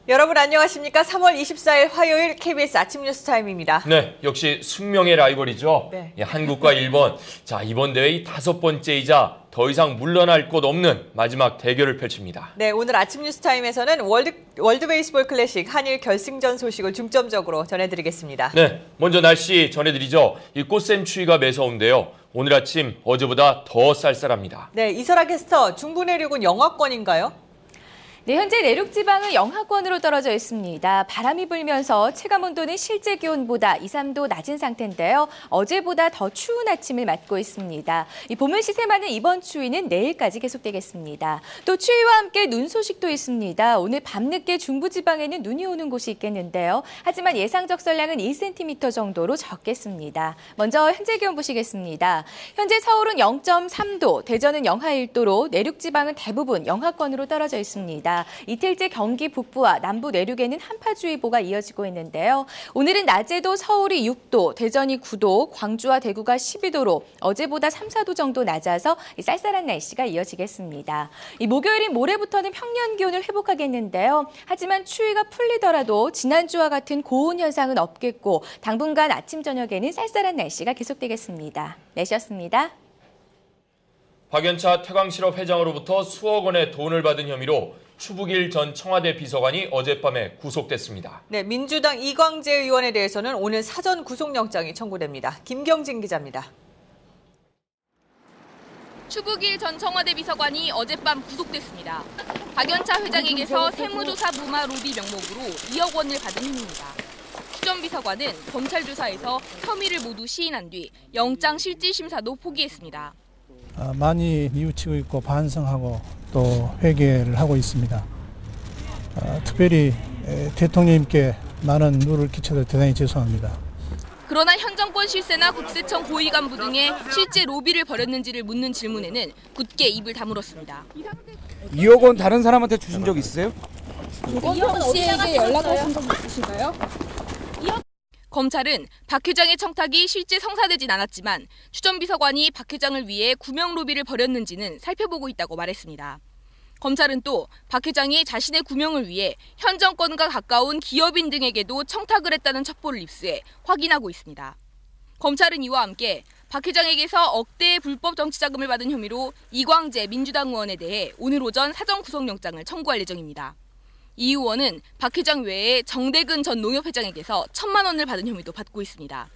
여러분 안녕하십니까? 3월 24일 화요일 KBS 아침 뉴스 타임입니다. 네, 역시 숙명의 라이벌이죠. 네. 한국과 일본. 자, 이번 대회의 5번째이자 더 이상 물러날 곳 없는 마지막 대결을 펼칩니다. 네, 오늘 아침 뉴스 타임에서는 월드 베이스볼 클래식 한일 결승전 소식을 중점적으로 전해드리겠습니다. 네, 먼저 날씨 전해드리죠. 이 꽃샘 추위가 매서운데요. 오늘 아침 어제보다 더 쌀쌀합니다. 네, 이설아 캐스터, 중부 내륙은 영하권인가요? 네, 현재 내륙 지방은 영하권으로 떨어져 있습니다. 바람이 불면서 체감온도는 실제 기온보다 2, 3도 낮은 상태인데요. 어제보다 더 추운 아침을 맞고 있습니다. 이 봄을 시샘하는 이번 추위는 내일까지 계속되겠습니다. 또 추위와 함께 눈 소식도 있습니다. 오늘 밤늦게 중부 지방에는 눈이 오는 곳이 있겠는데요. 하지만 예상 적설량은 1cm 정도로 적겠습니다. 먼저 현재 기온 보시겠습니다. 현재 서울은 0.3도, 대전은 영하 1도로 내륙 지방은 대부분 영하권으로 떨어져 있습니다. 이틀째 경기 북부와 남부 내륙에는 한파주의보가 이어지고 있는데요. 오늘은 낮에도 서울이 6도, 대전이 9도, 광주와 대구가 12도로 어제보다 3, 4도 정도 낮아서 쌀쌀한 날씨가 이어지겠습니다. 목요일인 모레부터는 평년 기온을 회복하겠는데요. 하지만 추위가 풀리더라도 지난주와 같은 고온 현상은 없겠고 당분간 아침, 저녁에는 쌀쌀한 날씨가 계속되겠습니다. 내셨습니다. 박연차 태광실업 회장으로부터 수억 원의 돈을 받은 혐의로 추북일 전 청와대 비서관이 어젯밤에 구속됐습니다. 네, 민주당 이광재 의원에 대해서는 오늘 사전 구속영장이 청구됩니다. 김경진 기자입니다. 추북일 전 청와대 비서관이 어젯밤 구속됐습니다. 박연차 회장에게서 세무조사 무마 로비 명목으로 2억 원을 받은 혐의입니다. 추 전 비서관은 검찰 조사에서 혐의를 모두 시인한 뒤 영장 실질심사도 포기했습니다. 많이 뉘우치고 있고 반성하고 또 회개를 하고 있습니다. 특별히 대통령님께 많은 누를 끼쳐서 대단히 죄송합니다. 그러나 현 정권 실세나 국세청 고위 간부 등의 실제 로비를 벌였는지를 묻는 질문에는 굳게 입을 다물었습니다. 2억 원 다른 사람한테 주신 적 있으세요? 이혁 씨에게 연락하신 적 있으신가요? 검찰은 박 회장의 청탁이 실제 성사되진 않았지만 추 전 비서관이 박 회장을 위해 구명 로비를 벌였는지는 살펴보고 있다고 말했습니다. 검찰은 또 박 회장이 자신의 구명을 위해 현 정권과 가까운 기업인 등에게도 청탁을 했다는 첩보를 입수해 확인하고 있습니다. 검찰은 이와 함께 박 회장에게서 억대의 불법 정치자금을 받은 혐의로 이광재 민주당 의원에 대해 오늘 오전 사전 구속영장을 청구할 예정입니다. 이 의원은 박 회장 외에 정대근 전 농협회장에게서 1,000만 원을 받은 혐의도 받고 있습니다.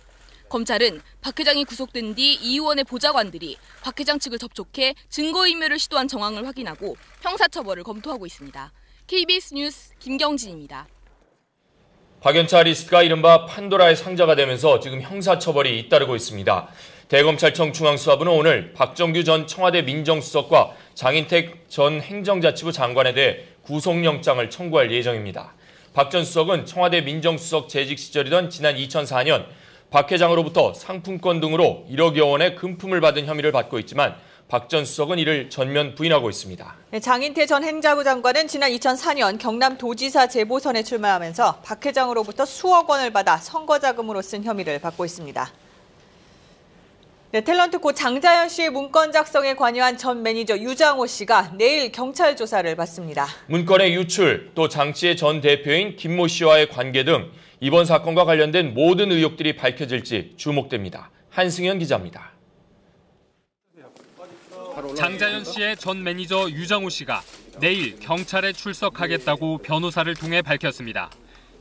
검찰은 박 회장이 구속된 뒤 이 의원의 보좌관들이 박 회장 측을 접촉해 증거인멸을 시도한 정황을 확인하고 형사처벌을 검토하고 있습니다. KBS 뉴스 김경진입니다. 박연차 리스트가 이른바 판도라의 상자가 되면서 지금 형사처벌이 잇따르고 있습니다. 대검찰청 중앙수사부는 오늘 박정규 전 청와대 민정수석과 장인택 전 행정자치부 장관에 대해 구속영장을 청구할 예정입니다. 박 전 수석은 청와대 민정수석 재직 시절이던 지난 2004년 박 회장으로부터 상품권 등으로 1억여 원의 금품을 받은 혐의를 받고 있지만 박 전 수석은 이를 전면 부인하고 있습니다. 장인태 전 행자부 장관은 지난 2004년 경남도지사 재보선에 출마하면서 박 회장으로부터 수억 원을 받아 선거자금으로 쓴 혐의를 받고 있습니다. 네, 탤런트 고 장자연 씨의 문건 작성에 관여한 전 매니저 유장호 씨가 내일 경찰 조사를 받습니다. 문건의 유출, 또 장 씨의 전 대표인 김모 씨와의 관계 등 이번 사건과 관련된 모든 의혹들이 밝혀질지 주목됩니다. 한승현 기자입니다. 장자연 씨의 전 매니저 유장호 씨가 내일 경찰에 출석하겠다고 변호사를 통해 밝혔습니다.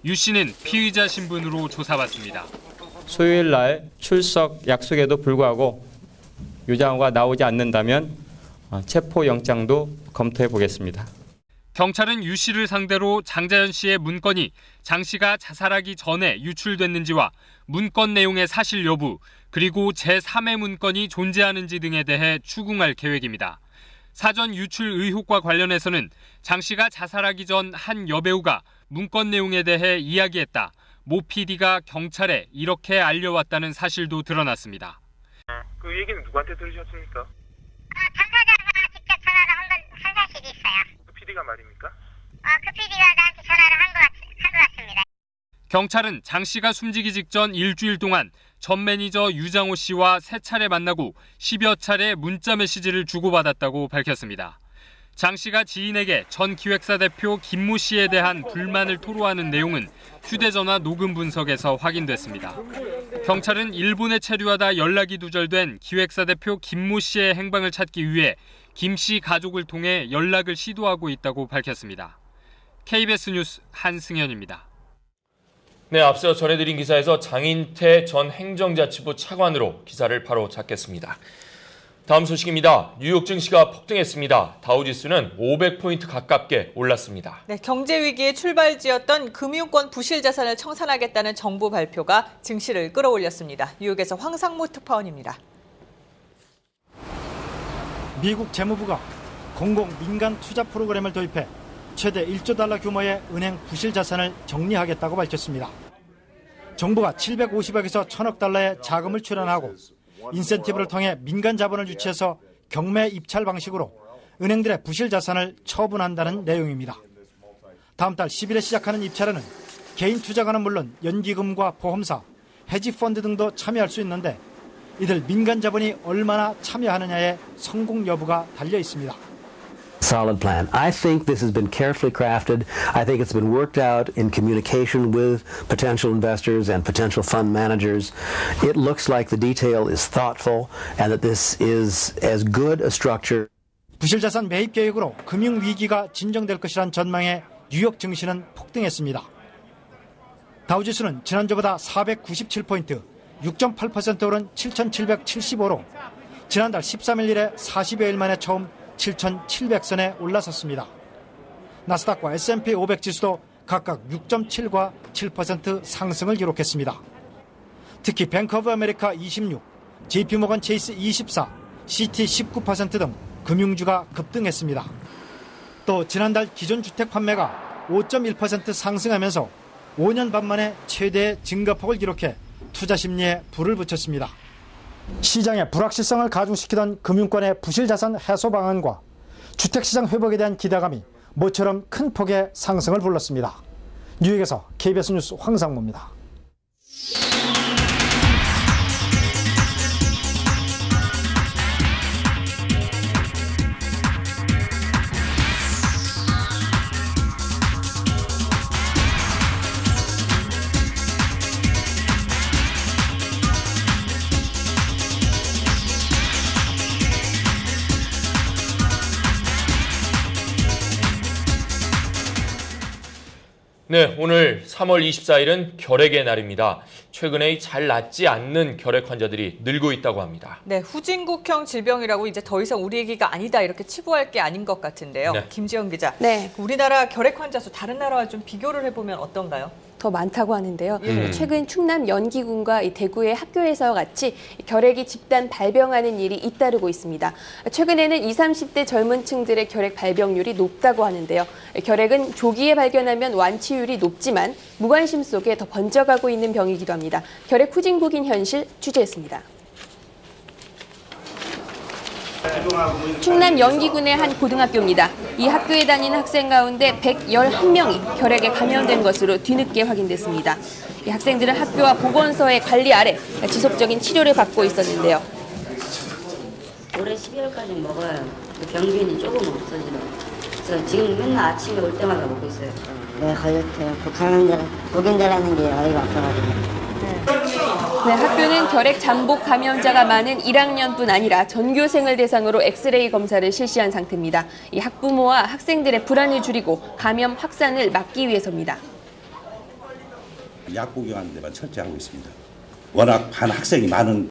유 씨는 피의자 신분으로 조사받습니다. 수요일 날 출석 약속에도 불구하고 유장호가 나오지 않는다면 체포영장도 검토해 보겠습니다. 경찰은 유 씨를 상대로 장자연 씨의 문건이 장 씨가 자살하기 전에 유출됐는지와 문건 내용의 사실 여부, 그리고 제3의 문건이 존재하는지 등에 대해 추궁할 계획입니다. 사전 유출 의혹과 관련해서는 장 씨가 자살하기 전 한 여배우가 문건 내용에 대해 이야기했다. 모 PD가 경찰에 이렇게 알려왔다는 사실도 드러났습니다. 그 얘기는 누구한테 들으셨습니까? 당사자가 직접 전화를 한 사실이 있어요. 그 PD가 말입니까? 그 PD가 나한테 전화를 한 것 같습니다. 경찰은 장 씨가 숨지기 직전 일주일 동안 전 매니저 유장호 씨와 3차례 만나고 10여 차례 문자 메시지를 주고받았다고 밝혔습니다. 장 씨가 지인에게 전 기획사 대표 김모 씨에 대한 불만을 토로하는 내용은 휴대전화 녹음 분석에서 확인됐습니다. 경찰은 일본에 체류하다 연락이 두절된 기획사 대표 김모 씨의 행방을 찾기 위해 김 씨 가족을 통해 연락을 시도하고 있다고 밝혔습니다. KBS 뉴스 한승현입니다. 네, 앞서 전해드린 기사에서 장인태 전 행정자치부 차관으로 기사를 바로 잡겠습니다. 다음 소식입니다. 뉴욕 증시가 폭등했습니다. 다우지수는 500포인트 가깝게 올랐습니다. 네, 경제 위기의 출발지였던 금융권 부실 자산을 청산하겠다는 정부 발표가 증시를 끌어올렸습니다. 뉴욕에서 황상무 특파원입니다. 미국 재무부가 공공 민간 투자 프로그램을 도입해 최대 1조 달러 규모의 은행 부실 자산을 정리하겠다고 밝혔습니다. 정부가 750억에서 1000억 달러의 자금을 출연하고 인센티브를 통해 민간 자본을 유치해서 경매 입찰 방식으로 은행들의 부실 자산을 처분한다는 내용입니다. 다음 달 10일에 시작하는 입찰에는 개인 투자가는 물론 연기금과 보험사, 헤지펀드 등도 참여할 수 있는데 이들 민간 자본이 얼마나 참여하느냐에 성공 여부가 달려 있습니다. Solid plan. I think this has been carefully crafted. I think it's been worked out in communication with potential investors and potential fund managers. It looks like the detail is thoughtful and that this is as good a structure. 부실자산 매입 계획으로 금융 위기가 진정될 것이란 전망에 뉴욕 증시는 폭등했습니다. 다우지수는 지난주보다 497포인트, 6.8% 오른 7,775로 지난달 13일 이래 40여일 만에 처음 7,700선에 올라섰습니다. 나스닥과 S&P 500 지수도 각각 6.7과 7% 상승을 기록했습니다. 특히 뱅크 오브 아메리카 26, JP모건 체이스 24, CT 19% 등 금융주가 급등했습니다. 또 지난달 기존 주택 판매가 5.1% 상승하면서 5년 반 만에 최대의 증가폭을 기록해 투자 심리에 불을 붙였습니다. 시장의 불확실성을 가중시키던 금융권의 부실자산 해소 방안과 주택시장 회복에 대한 기대감이 모처럼 큰 폭의 상승을 불렀습니다. 뉴욕에서 KBS 뉴스 황상무입니다. 네, 오늘 3월 24일은 결핵의 날입니다. 최근에 잘 낫지 않는 결핵 환자들이 늘고 있다고 합니다. 네, 후진국형 질병이라고 이제 더 이상 우리 얘기가 아니다 이렇게 치부할 게 아닌 것 같은데요. 네. 김지영 기자, 네. 우리나라 결핵 환자 수 다른 나라와 좀 비교를 해보면 어떤가요? 더 많다고 하는데요. 최근 충남 연기군과 이 대구의 학교에서 같이 결핵이 집단 발병하는 일이 잇따르고 있습니다. 최근에는 20, 30대 젊은 층들의 결핵 발병률이 높다고 하는데요. 결핵은 조기에 발견하면 완치율이 높지만 무관심 속에 더 번져가고 있는 병이기도 합니다. 결핵 후진국인 현실 취재했습니다. 충남 연기군의 한 고등학교입니다. 이 학교에 다니는 학생 가운데 111명이 결핵에 감염된 것으로 뒤늦게 확인됐습니다. 이 학생들은 학교와 보건소의 관리 아래 지속적인 치료를 받고 있었는데요. 올해 12월까지 먹어요. 병균이 조금 없어지는. 그래서 지금 맨날 아침에 올 때마다 먹고 있어요. 네, 걸렸어요. 보균자라는 게 어이가 없어가지고. 네, 학교는 결핵 잠복 감염자가 많은 1학년뿐 아니라 전교생을 대상으로 엑스레이 검사를 실시한 상태입니다. 이 학부모와 학생들의 불안을 줄이고 감염 확산을 막기 위해서입니다. 약 복용하는 데만 철저하고 있습니다. 워낙 반 학생이 많은